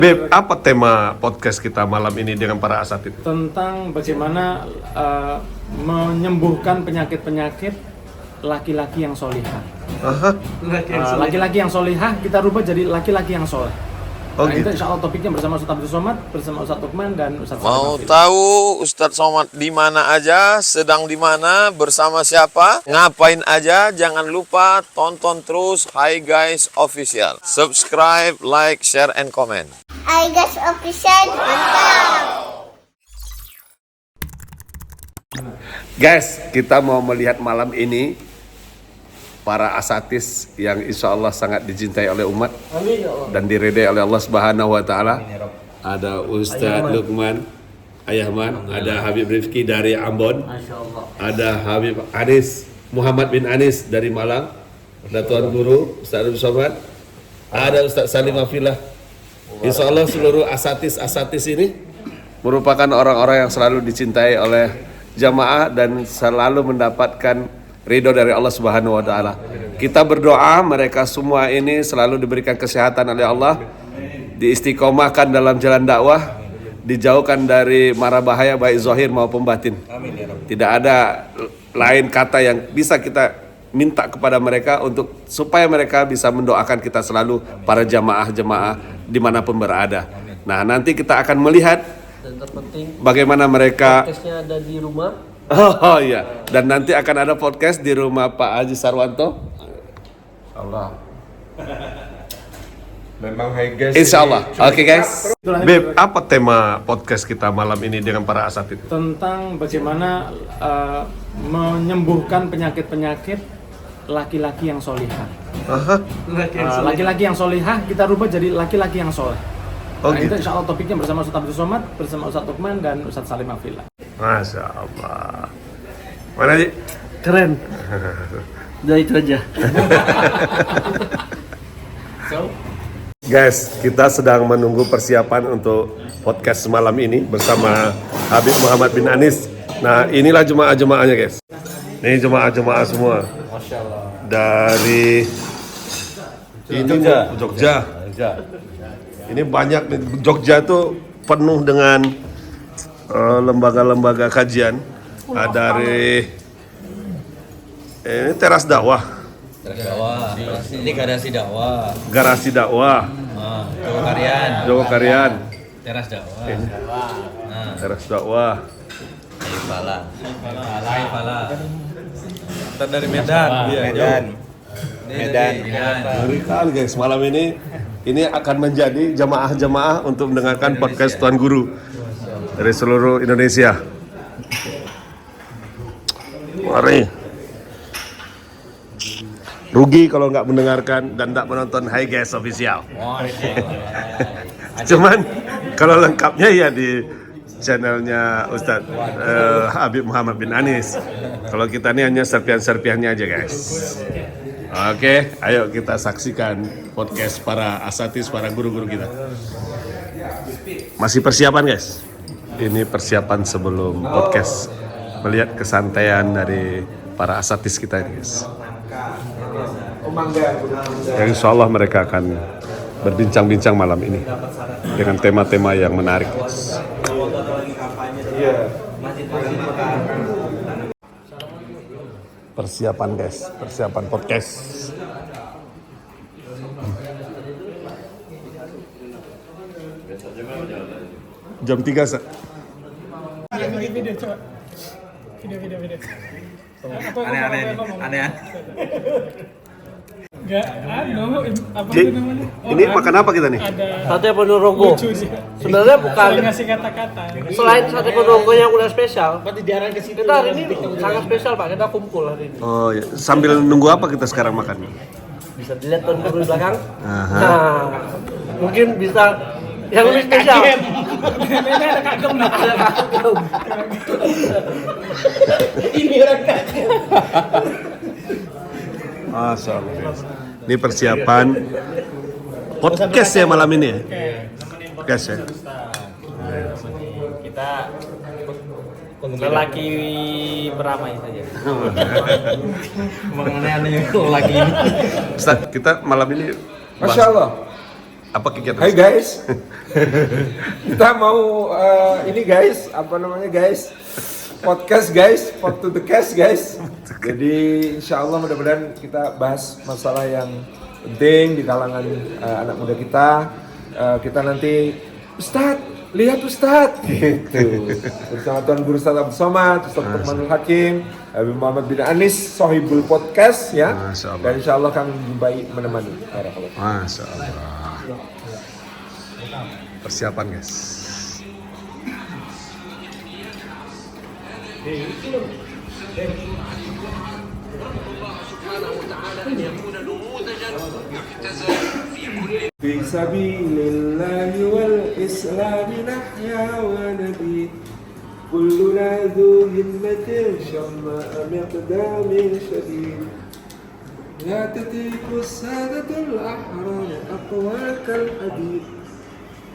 Beb, apa tema podcast kita malam ini dengan para asatid? Tentang bagaimana menyembuhkan penyakit-penyakit laki-laki yang solihah. Laki-laki yang solihah kita rubah jadi laki-laki yang soleh. Oh, Nah, gitu. itu insya Allah topiknya bersama Ustaz Abdul Somad, bersama Ustaz Lukman dan Ustaz Mau Salim Hafid. tahu Ustadz Somad di mana aja, sedang di mana, bersama siapa, ngapain aja? Jangan lupa tonton terus Hi Guys Official. Subscribe, like, share, and comment. Hi guys, official, mantap. Guys, kita mau melihat malam ini para asatis yang insya Allah sangat dicintai oleh umat dan diridai oleh Allah Subhanahu wa Ta'ala. Ada Ustadz Lukman Ayahman, ada Habib Rifki dari Ambon, ada Habib Anis Muhammad bin Anis dari Malang, ada Tuan Guru Ustadz Abdul Somad, ada Ustadz Salim Hafid. Insya Allah seluruh asatis ini merupakan orang-orang yang selalu dicintai oleh jamaah dan selalu mendapatkan ridho dari Allah Subhanahu wa Ta'ala. Kita berdoa mereka semua ini selalu diberikan kesehatan oleh Allah, diistiqomahkan dalam jalan dakwah, dijauhkan dari mara bahaya baik zahir maupun batin. Tidak ada lain kata yang bisa kita minta kepada mereka untuk supaya mereka bisa mendoakan kita selalu, para jamaah-jamaah dimanapun berada. Nah, nanti kita akan melihat Dan terpenting bagaimana mereka. podcastnya ada di rumah. Oh iya, dan nanti akan ada podcast di rumah Pak Haji Sarwanto. Allah. Memang Hi Guys. Insya Allah. Oke guys. Beb, apa tema podcast kita malam ini dengan para asatid? Tentang bagaimana menyembuhkan penyakit-penyakit laki-laki yang solihah. Laki-laki yang solihah kita rubah jadi laki-laki yang soleh. Oh, Nah, gitu. itu insya Allah topiknya bersama Ustaz Abdul Somad, bersama Ustaz Lukman dan Ustaz Salim Hafid. Masya Allah. Mana Ji? Keren. Udah itu aja. Guys, kita sedang menunggu persiapan untuk podcast malam ini bersama Habib Muhammad bin Anis. Nah, inilah jemaah-jemaahnya guys. Ini jemaah-jemaah semua. Dari ini Jogja. Ini banyak nih. Jogja tuh penuh dengan lembaga-lembaga kajian. Dari ini teras dakwah, Dakwah. Ini garasi dakwah. garasi dakwah, Joko Karyan. Teras Teras dakwah. teras dakwah. Ayo Pala. Kita dari Medan. Medan. Ngeri kali guys, malam ini akan menjadi jamaah-jamaah untuk mendengarkan podcast Tuan Guru dari seluruh Indonesia. Mari. Rugi kalau nggak mendengarkan dan nggak menonton Hi Guys Official. Cuman kalau lengkapnya ya di channelnya Ustadz Habib Muhammad bin Anis. Kalau kita ini hanya serpihan-serpihannya aja guys. Oke, ayo kita saksikan podcast para asatis, para guru-guru kita. Masih persiapan guys. Ini persiapan sebelum podcast. Melihat kesantaian dari para asatis kita ini guys. Yang insya Allah mereka akan berbincang-bincang malam ini dengan tema-tema yang menarik guys. Persiapan guys, persiapan podcast. Jam 3 Sa. Video coba. Video. Aneh. Enggak, apa Ji, itu namanya? ini makan apa kita nih? Ada Sate Ponorogo. lucu sih. Sebenarnya bukan Sering ngasih kata-kata. selain sate Ponorogo yang udah spesial. Kita hari ini sangat spesial Pak. Kita kumpul hari ini. Oh ya, sambil nunggu apa kita sekarang makan? Bisa dilihat Tuan Guru di belakang. Aha. Nah, mungkin bisa yang lebih spesial. Ini ada kagem nah. Ada kagum. Ini orang kagum. Masya Allah guys. Ini persiapan podcast ya malam ini ya? Podcast ya? Kita lelaki beramai saja. Mengenai lelaki ini. Ustaz, kita malam ini Masya Allah. Apa kegiatan? Hai guys, kita mau ini guys, apa namanya guys, podcast guys, Pod to the Cast guys. Jadi insya Allah mudah-mudahan kita bahas masalah yang penting di kalangan anak muda kita. Kita nanti Ustadz, lihat Ustadz gitu. Bersama Tuan Guru Ustadz Abdul Somad, Ustadz Luqmanul Hakim, Habib Muhammad bin Anis, Sohibul Podcast ya. Masya Allah. Dan insya Allah kami baik menemani. Masya Allah. Persiapan guys. في سبيل الله والإسلام نحيا ونبي كلنا ذو همة شماء مقدام شديد لا تترك السادة الأحرار أقواك الحديد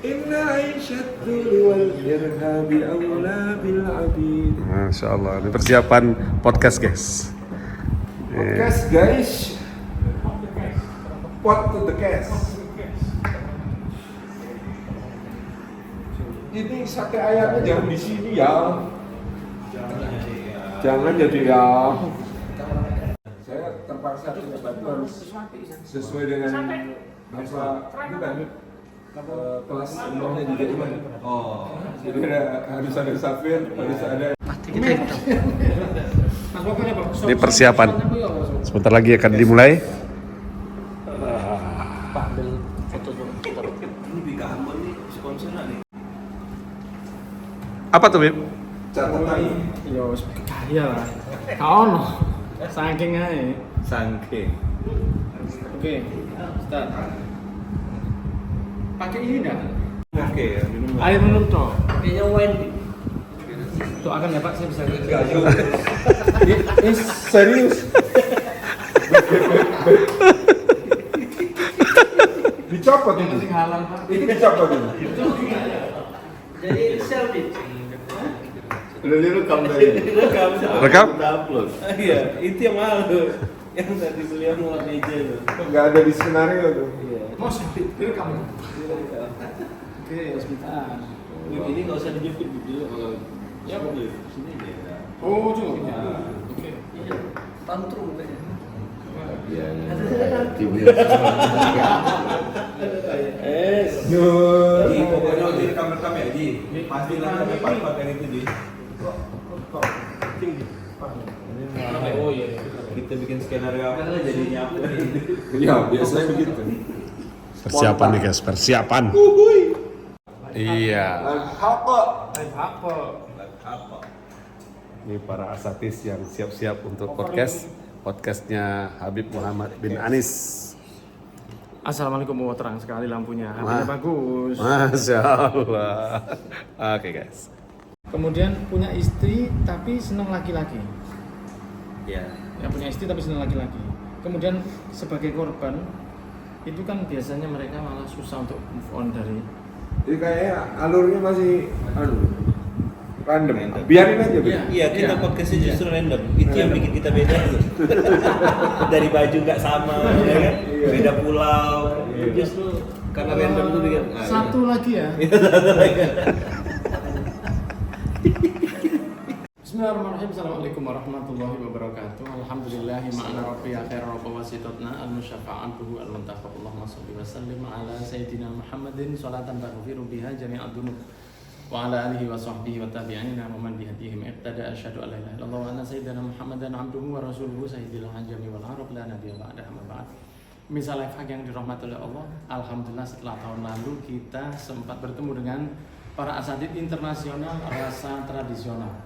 إن عيش الذل والإرهاب أولى بالعبيد. Masya Allah. Ini persiapan podcast guys. Podcast guys, Pod to the Cast. Ini sate ayamnya jangan di sini ya. Jangan jadi ya. Saya terpaksa punya bantuan sesuai dengan bahasa itu kan kelas umumnya juga iman. Oh, jadi harus ada safir, harus ada. Ini persiapan. Sebentar lagi akan dimulai. Apa tuh, Bib? Catatan. Yo, kaya lah. Kau no, saking aja. Sangking. Oke, start. Pakai ini dah. Oke, ya, minum. Air minum toh. Kayaknya wine. Tuh akan ya Pak, saya bisa. Serius. Dicopot itu. Halal Pak. Ini dicopot itu. Jadi selfie. Udah direkam dari ini. Rekam? Upload. Iya, itu yang mahal tuh. Yang tadi beliau mulai meja tuh. Nggak ada di skenario tuh. Mau sampai direkam. Oke, sebentar. Ini nggak usah dijepit dulu kalau ya boleh sini aja. Oh, cukup. Oke. Tantrum kayaknya. Ji, pokoknya udah rekam-rekam ya Ji. Pasti nanti pakai itu Ji. Oh iya. Kita bikin skenario apa lah jadinya apa. Iya, biasanya begitu. Persiapan nih guys, persiapan. Iya. Apa? Ini para asatis yang siap-siap untuk podcastnya Habib Muhammad bin Anis. Assalamualaikum, terang sekali lampunya. HP-nya bagus. Masya Allah. Oke guys. Kemudian punya istri tapi senang laki-laki. Ya. Yang punya istri tapi senang laki-laki. Kemudian sebagai korban itu kan biasanya mereka malah susah untuk move on dari. Jadi kayaknya alurnya masih random. Biarin aja. Iya, kita podcastnya justru random. Itu yang bikin kita beda tuh. Dari baju nggak sama, ya kan? Beda pulau. Justru karena random tuh bikin. Satu lagi ya. Bismillahirrahmanirrahim. Assalamualaikum warahmatullahi wabarakatuh. Alhamdulillahi ma'ana rabbiya khair rabba wasitotna al-musyafa'an buhu al-muntaqab. Allahumma salli wa sallim ala sayyidina Muhammadin salatan taghfiru biha jami'ad dunub wa ala alihi wa sahbihi wa tabi'ina wa man bihadihim iqtada asyhadu an la ilaha illallah wa anna sayyidina Muhammadan abduhu wa rasuluhu sayyidil ajami wal arab la nabiyya ba'da amma ba'd. Misal life yang dirahmati oleh Allah, alhamdulillah setelah tahun lalu kita sempat bertemu dengan para asatid internasional rasa tradisional.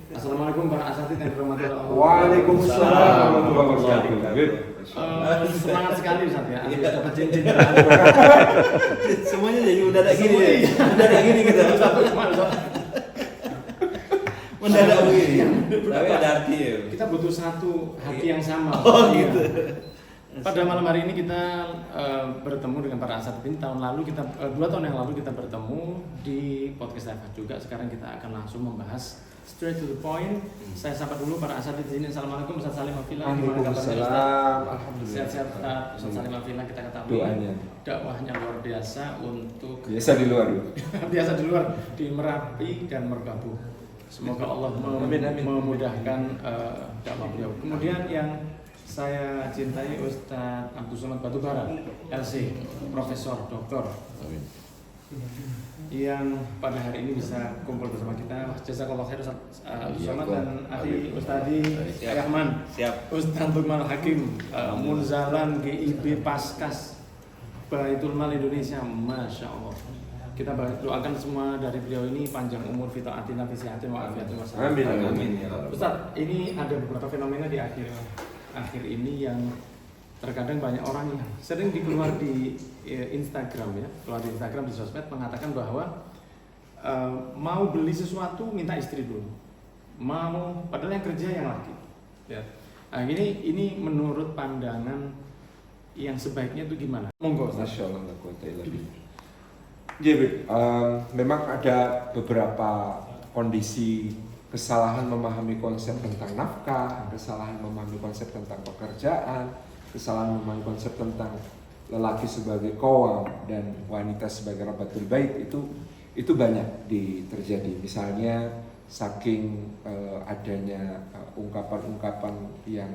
Assalamualaikum para asatid yang dirahmati oleh Allah. Waalaikumsalam warahmatullahi wabarakatuh. Semangat sekali Ustaz ya, habis dapat cincin. Semuanya jadi mendadak gini ya. Mendadak gini kita. Mendadak begini. Tapi ada arti ya. Kita butuh satu hati yang sama. Oh gitu. Pada malam hari ini kita bertemu dengan para asatidz ini. Tahun lalu kita 2 tahun yang lalu kita bertemu di podcast Live juga. Sekarang kita akan langsung membahas straight to the point. Saya sapa dulu para asatidz ini. Assalamualaikum Ustaz Salim Afillah. Waalaikumsalam. Alhamdulillah. Sehat-sehat Ustaz Salim Afillah. Kita ketahui Doanya. dakwahnya luar biasa untuk Biasa di luar. biasa di luar, di Merapi dan Merbabu. Semoga Allah memudahkan dakwah beliau. Kemudian yang saya cintai Ustadz Abdul Somad Batubara, LC, Profesor, Doktor, yang pada hari ini bisa kumpul bersama kita. Jazakallah khair Ustadz Abdul Somad dan Akhi Ustadi Rahman, Ustadz Lukman Hakim, Munzalan GIB Paskas Baitul Mal Indonesia, Masya Allah. Kita doakan semua dari beliau ini panjang umur, fitaatina, fisiatin, wa'afiatin, wassalam. Amin. Ustadz, ini ada beberapa fenomena di akhir ini yang terkadang banyak orang yang sering dikeluar di Instagram ya, keluar di Instagram, di sosmed mengatakan bahwa mau beli sesuatu minta istri dulu, padahal yang kerja yang laki. Ya. Nah, ini menurut pandangan yang sebaiknya itu gimana? Monggo. Masya Allah, jadi memang ada beberapa kondisi kesalahan memahami konsep tentang nafkah, kesalahan memahami konsep tentang pekerjaan, kesalahan memahami konsep tentang lelaki sebagai qawwam dan wanita sebagai rabbatul bait, itu banyak terjadi. Misalnya saking adanya ungkapan-ungkapan yang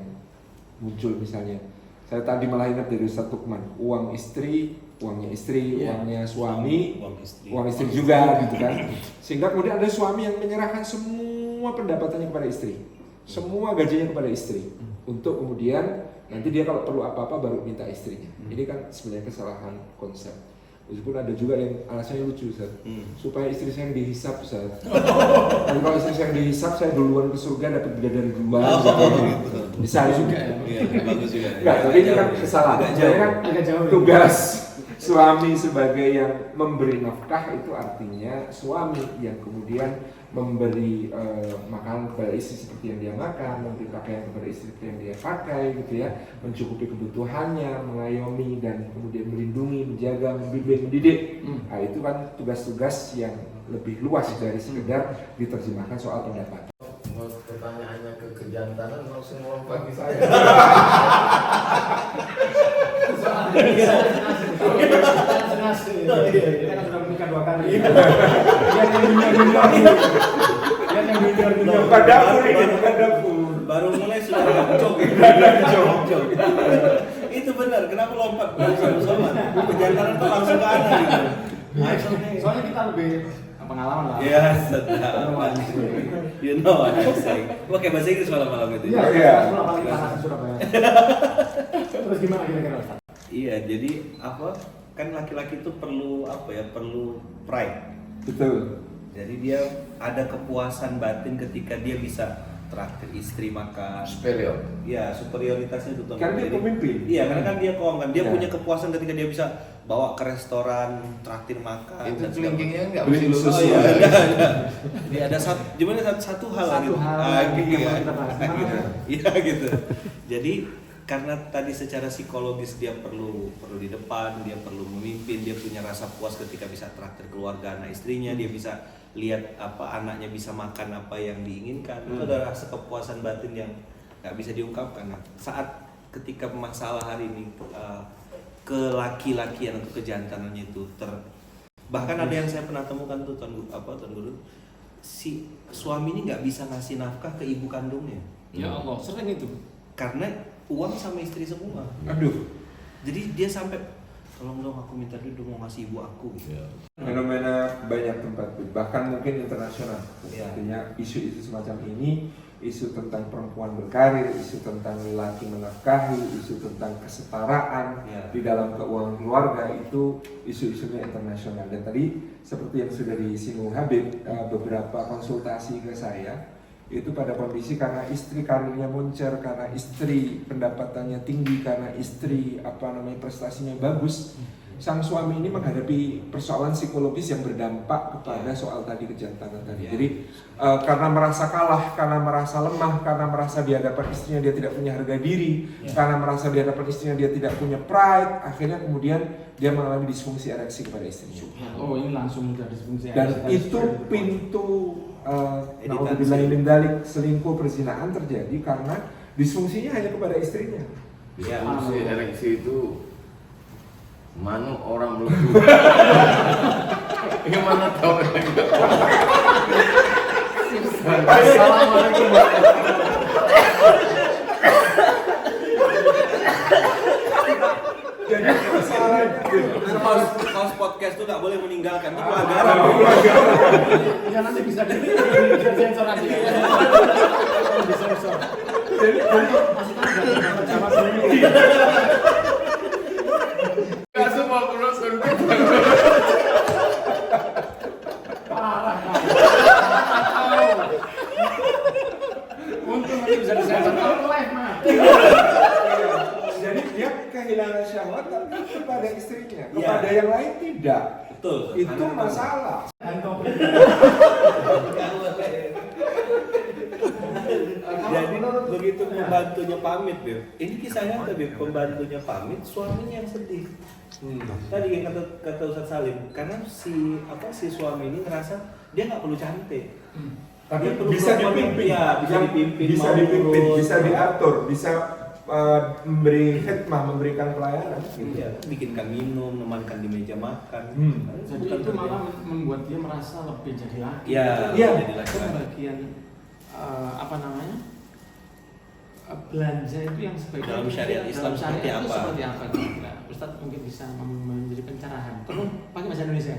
muncul, misalnya saya tadi malah ingat dari Ustaz Lukman, uangnya istri, uangnya suami, uang istri juga gitu kan. Sehingga kemudian ada suami yang menyerahkan semua pendapatannya kepada istri, semua gajinya kepada istri, untuk kemudian nanti dia kalau perlu apa-apa baru minta istrinya. Ini kan sebenarnya kesalahan konsep. Meskipun ada juga yang alasannya lucu, Ustaz, supaya istri saya yang dihisap, Ustaz. Dan kalau istri saya yang dihisap, saya duluan ke surga dapat bidadari duluan. Bisa juga ya. Iya, bagus juga. Enggak, tapi ini kan kesalahan. Jadi kan tugas suami sebagai yang memberi nafkah itu artinya suami yang kemudian memberi makanan kepada istri seperti yang dia makan, memberi pakaian kepada istri seperti yang dia pakai gitu ya, mencukupi kebutuhannya, mengayomi dan kemudian melindungi, menjaga, membimbing, mendidik. Nah, itu kan tugas-tugas yang lebih luas dari sekedar diterjemahkan soal pendapatan. Pertanyaannya ke kejantanan langsung lompat ke saya. Kita kan sudah menikah 2 kali. Bukan dapur ini, bukan dapur. Baru mulai sudah jok. Itu benar, kenapa lompat sama-sama? Kejantanan tuh langsung ke anak gitu. Soalnya kita lebih pengalaman lah. Ya, sedap. You know what I'm saying. Pakai bahasa Inggris malam-malam itu. Iya. Surabaya. Terus gimana kira-kira Ustaz? Iya, jadi apa? Kan laki-laki itu perlu apa ya? Perlu pride. Betul. Jadi dia ada kepuasan batin ketika dia bisa traktir istri makan. Superior. Iya, superioritasnya itu. Karena dia pemimpin. Iya, karena kan dia kawan kan. Dia Ya. punya kepuasan ketika dia bisa bawa ke restoran, traktir makan. Itu dan segala kelingkingnya macam. nggak Beli mesti lulus. susu. Oh iya, ada. Jadi ada satu hal Satu gitu. hal Gitu yang ya. kita bahas. Gitu. Iya gitu. Jadi karena tadi secara psikologis dia perlu di depan, dia perlu memimpin, dia punya rasa puas ketika bisa traktir keluarga anak istrinya, dia bisa lihat apa anaknya bisa makan apa yang diinginkan. Itu ada rasa kepuasan batin yang nggak bisa diungkapkan. Nah, saat ketika masalah hari ini kelaki-lakian atau kejantanannya itu bahkan ada yang saya pernah temukan tuh Tuan Guru, si suami ini nggak bisa ngasih nafkah ke ibu kandungnya. Ya Allah, sering itu. Karena uang sama istri semua. Aduh. Jadi dia sampai tolong dong aku minta duit mau ngasih ibu aku gitu. Fenomena banyak tempat, bahkan mungkin internasional. Ya. Artinya isu-isu semacam ini, isu tentang perempuan berkarir, isu tentang lelaki menafkahi, isu tentang kesetaraan Ya. di dalam keuangan keluarga, itu isu-isunya internasional. Dan tadi seperti yang sudah disinggung Habib, beberapa konsultasi ke saya itu pada kondisi karena istri karirnya moncer, karena istri pendapatannya tinggi, karena istri prestasinya bagus, sang suami ini menghadapi persoalan psikologis yang berdampak kepada soal tadi kejantanan tadi. Jadi karena merasa kalah, karena merasa lemah, karena merasa di hadapan istrinya dia tidak punya harga diri, karena merasa di hadapan istrinya dia tidak punya pride, akhirnya kemudian dia mengalami disfungsi ereksi kepada istrinya. Oh, ini langsung udah disfungsi. Dan itu pintu naudzubillahi min dzalik, selingkuh perzinaan terjadi karena disfungsinya hanya kepada istrinya. Disfungsi ereksi itu manu orang melepuh. Gimana tahu? Assalamualaikum. Jadi masalahnya Host podcast tuh nggak boleh meninggalkan, itu pelanggaran. Ya nanti bisa sensor aja. Disensor. Jadi untuk masukan nggak sama sendiri. Gak semua penonton kita. Parah kan. Untung nanti bisa disensor kalau live mah. jadi dia kehilangan syahwat tapi kepada istrinya, kepada yang lain tidak. Betul. Itu masalah. Jadi begitu pembantunya pamit, Beb. Ini kisahnya nyata, Beb. Pembantunya pamit, suaminya yang sedih. Tadi yang kata Ustaz Salim, karena si suami ini ngerasa dia nggak perlu cantik. Tapi Dia perlu bisa perempuan dipimpin, yang- bisa dipimpin, bisa mau dipimpin, urus. bisa diatur, bisa memberi khidmah, memberikan pelayanan. Iya, bikinkan minum, menemankan di meja makan. Jadi itu malah membuat dia merasa lebih jadi laki. Iya, Iya. jadi Itu laki-laki. bagian apa namanya? Belanja itu yang sebaiknya Dalam syariat Islam dalam seperti syariat itu apa? seperti apa kira-kira? Ustaz mungkin bisa menjadi pencerahan. Perlu pakai bahasa Indonesia.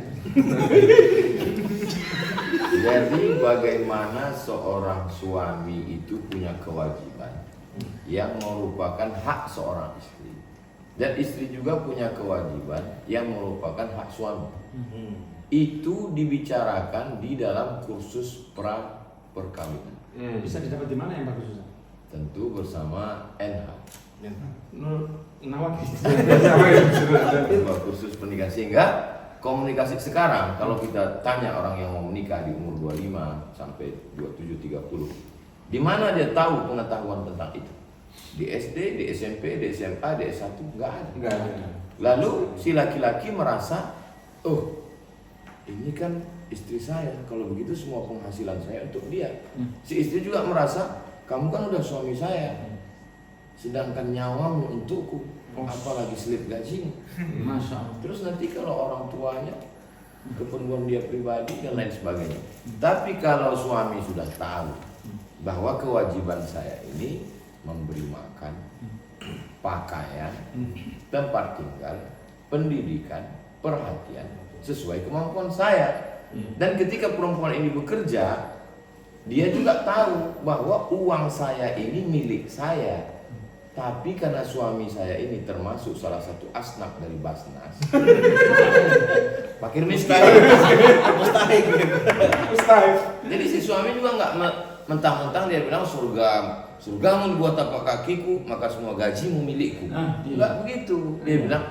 Jadi bagaimana seorang suami itu punya kewajiban yang merupakan hak seorang istri, dan istri juga punya kewajiban yang merupakan hak suami. Itu dibicarakan di dalam kursus pra perkawinan. Bisa didapat di mana yang bagus Ustaz? Tentu bersama NH. Nur Nawak. Dua kursus pernikahan, sehingga komunikasi sekarang kalau kita tanya orang yang mau menikah di umur 25 sampai 27 30, di mana dia tahu pengetahuan tentang itu? Di SD, di SMP, di SMA, di S1 enggak ada. Lalu si laki-laki merasa, oh ini kan istri saya, kalau begitu semua penghasilan saya untuk dia. Si istri juga merasa, kamu kan udah suami saya, sedangkan nyawamu untukku, apalagi slip gajimu. Masya Allah. Terus nanti kalau orang tuanya, keperluan dia pribadi dan lain sebagainya. Tapi kalau suami sudah tahu bahwa kewajiban saya ini memberi makan, pakaian, tempat tinggal, pendidikan, perhatian sesuai kemampuan saya. Dan ketika perempuan ini bekerja, dia juga tahu bahwa uang saya ini milik saya. Tapi karena suami saya ini termasuk salah satu asnaf dari Basnas, fakir miskin, Mustahil. jadi si suami juga nggak mentang-mentang dia bilang surgamu dibuat tapak kakiku, maka semua gajimu milikku. Nggak begitu. Dia bilang,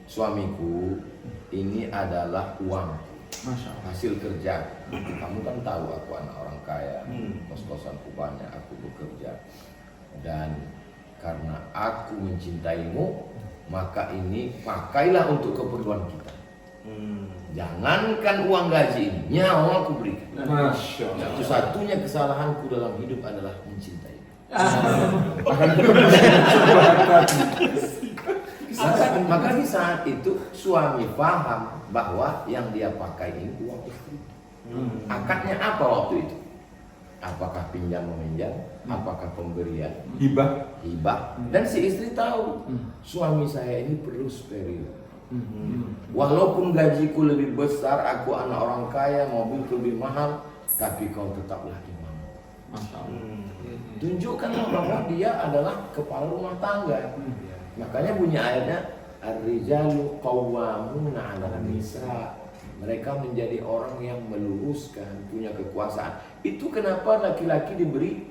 suamiku ini adalah uang hasil kerja. Kamu kan tahu aku anak orang kaya, kos-kosanku banyak, aku bekerja, dan karena aku mencintaimu, maka ini pakailah untuk keperluan kita. Jangankan uang gaji ini, nyawa aku berikan. Masya Allah. Satu-satunya kesalahanku dalam hidup adalah mencintai. Maka di saat itu suami paham bahwa yang dia pakai ini uang istri. Akadnya apa waktu itu? Apakah pinjam meminjam? Apakah pemberian? Hibah. Dan si istri tahu suami saya ini perlu steril. Walaupun gajiku lebih besar, aku anak orang kaya, mobilku lebih mahal, tapi kau tetaplah imam. Tunjukkanlah bahwa dia adalah kepala rumah tangga. Makanya bunyi ayatnya, ar-rijalu qawwamuna 'alan nisa. Mereka menjadi orang yang meluruskan, punya kekuasaan. Itu kenapa laki-laki diberi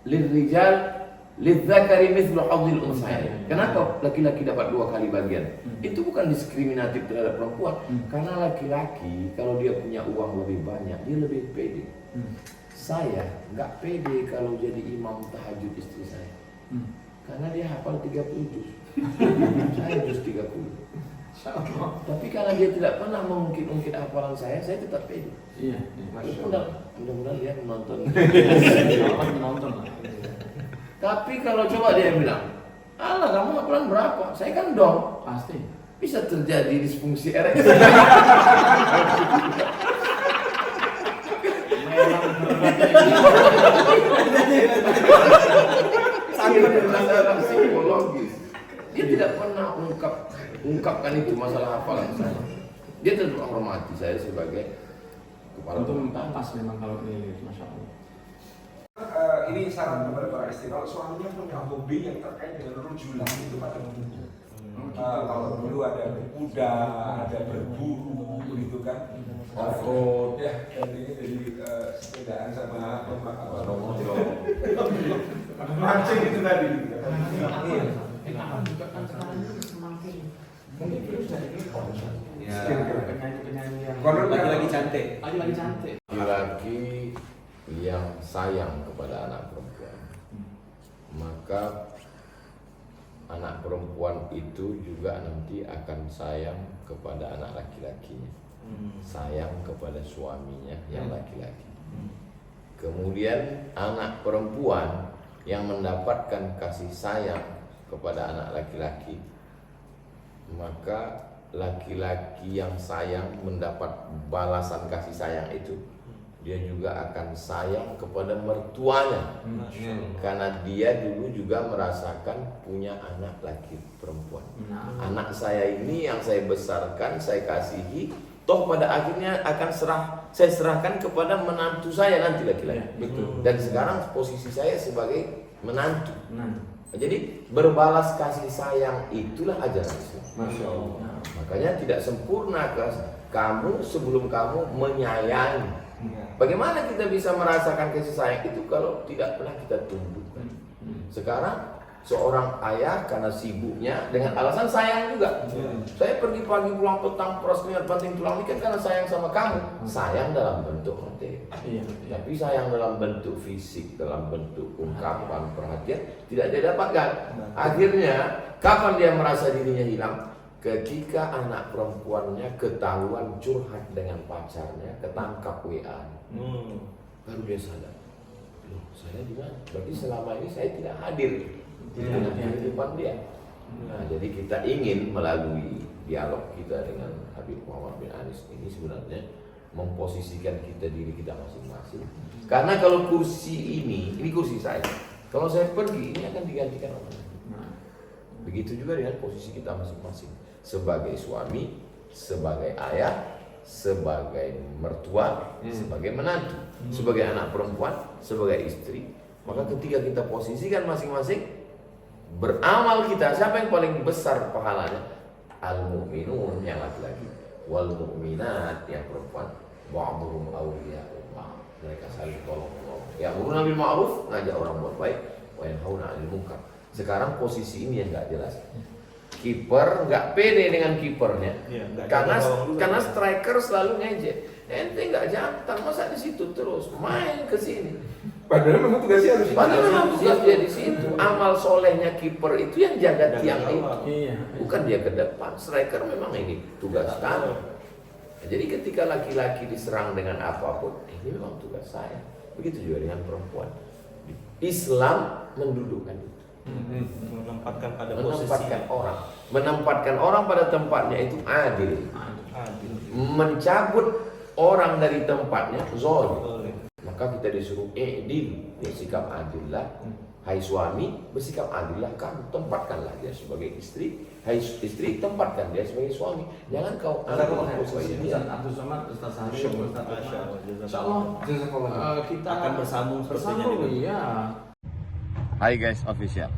lirrijal Lidzakari mithlu hadzil unsayyain. Kenapa laki-laki dapat 2 kali bagian? Itu bukan diskriminatif terhadap perempuan. Karena laki-laki kalau dia punya uang lebih banyak, dia lebih pede. Saya nggak pede kalau jadi imam tahajud istri saya. Karena dia hafal 30 juz. Saya juz 30. Tapi karena dia tidak pernah mengungkit-ungkit hafalan saya tetap pede. Iya. Mudah-mudahan dia menonton. Menonton lah. Tapi kalau coba dia bilang, alah kamu hafalan berapa? Saya kan dong. Pasti. Bisa terjadi disfungsi ereksi. Sangat psikologis. Dia tidak pernah ungkapkan itu masalah hafalan saya. Dia tetap menghormati saya sebagai kepala Untuk pas memang kalau ini, masya Allah. Ini saran kepada para istri, kalau suaminya punya hobi yang terkait dengan rujulan itu pada umumnya. Kalau dulu ada berkuda, ada berburu, gitu kan, off-road, ya, dan ini jadi sepedaan sama mancing itu tadi. Lagi-lagi cantik. Lagi cantik. Laki-laki yang sayang kepada anak perempuan, maka anak perempuan itu juga nanti akan sayang kepada anak laki-lakinya, sayang kepada suaminya yang laki-laki. Kemudian anak perempuan yang mendapatkan kasih sayang kepada anak laki-laki, maka laki-laki yang sayang mendapat balasan kasih sayang itu, dia juga akan sayang kepada mertuanya, karena dia dulu juga merasakan punya anak laki perempuan. Anak saya ini yang saya besarkan, saya kasihi, toh pada akhirnya akan saya serahkan kepada menantu saya nanti laki-laki. Dan sekarang posisi saya sebagai menantu. Jadi berbalas kasih sayang itulah ajaran Islam. Masya Allah. Makanya tidak sempurna kamu sebelum kamu menyayangi. Bagaimana kita bisa merasakan kasih sayang itu kalau tidak pernah kita tumbuhkan? Sekarang seorang ayah karena sibuknya dengan alasan sayang juga. Saya pergi pagi pulang petang, peras keringat banting tulang, ini kan karena sayang sama kamu. Sayang dalam bentuk materi. Tapi sayang dalam bentuk fisik, dalam bentuk ungkapan, perhatian tidak dia dapatkan. Akhirnya kapan dia merasa dirinya hilang? Ketika anak perempuannya ketahuan curhat dengan pacarnya, ketangkap WA, baru dia sadar, loh saya di mana? Berarti selama ini saya tidak hadir di kehidupan dia. Nah, jadi kita ingin melalui dialog kita dengan Habib Muhammad bin Anis ini sebenarnya memposisikan diri kita masing-masing. Karena kalau kursi ini kursi saya. Kalau saya pergi, ini akan digantikan orang lain. Begitu juga dengan posisi kita masing-masing. Sebagai suami, sebagai ayah, sebagai mertua, sebagai menantu, sebagai anak perempuan, sebagai istri. Maka ketika kita posisikan masing-masing, beramal kita, siapa yang paling besar pahalanya? Al-mu'minun yang laki-laki, wal mu'minat yang perempuan, ba'dhum awliya'u ba'd. Mereka saling tolong-tolong. Ya'muruna bil ma'ruf, ngajak orang buat baik, wa yanhauna 'anil munkar. Sekarang posisi ini yang enggak jelas. Kiper nggak pede dengan kipernya, karena striker selalu ngejek. Ente nggak jantan, masa di situ terus main ke sini. Padahal memang tugasnya harus. Padahal memang tugas dia di situ. Amal solehnya kiper itu yang jaga tiang itu, bukan dia ke depan. Striker memang ini tugas kamu. Jadi ketika laki-laki diserang dengan apapun, ini memang tugas saya. Begitu juga dengan perempuan. Islam mendudukkan itu. Menempatkan orang pada tempatnya itu adil. Mencabut orang dari tempatnya zalim. Maka kita disuruh bersikap adillah. Hai suami, bersikap adillah kamu, tempatkanlah dia sebagai istri. Hai istri, tempatkan dia sebagai suami. Jangan kau Ustaz Abdul Somad, Ustaz Harif, Ustaz Insyaallah kita akan bersambung sepertinya. Iya. Hai guys official.